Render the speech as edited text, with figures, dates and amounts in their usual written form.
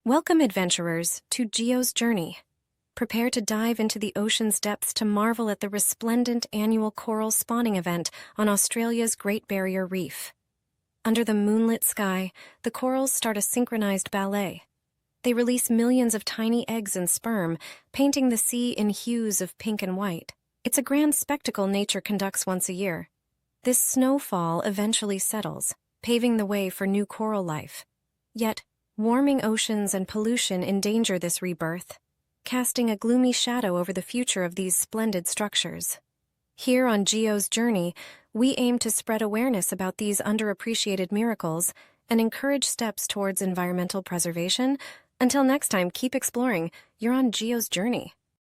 Welcome, adventurers, to Geo's Journey. Prepare to dive into the ocean's depths to marvel at the resplendent annual coral spawning event on Australia's Great Barrier Reef. Under the moonlit sky, the corals start a synchronized ballet. They release millions of tiny eggs and sperm, painting the sea in hues of pink and white. It's a grand spectacle nature conducts once a year. This snowfall eventually settles, paving the way for new coral life. Yet, warming oceans and pollution endanger this rebirth, casting a gloomy shadow over the future of these splendid structures. Here on Geo's Journey, we aim to spread awareness about these underappreciated miracles and encourage steps towards environmental preservation. Until next time, keep exploring. You're on Geo's Journey.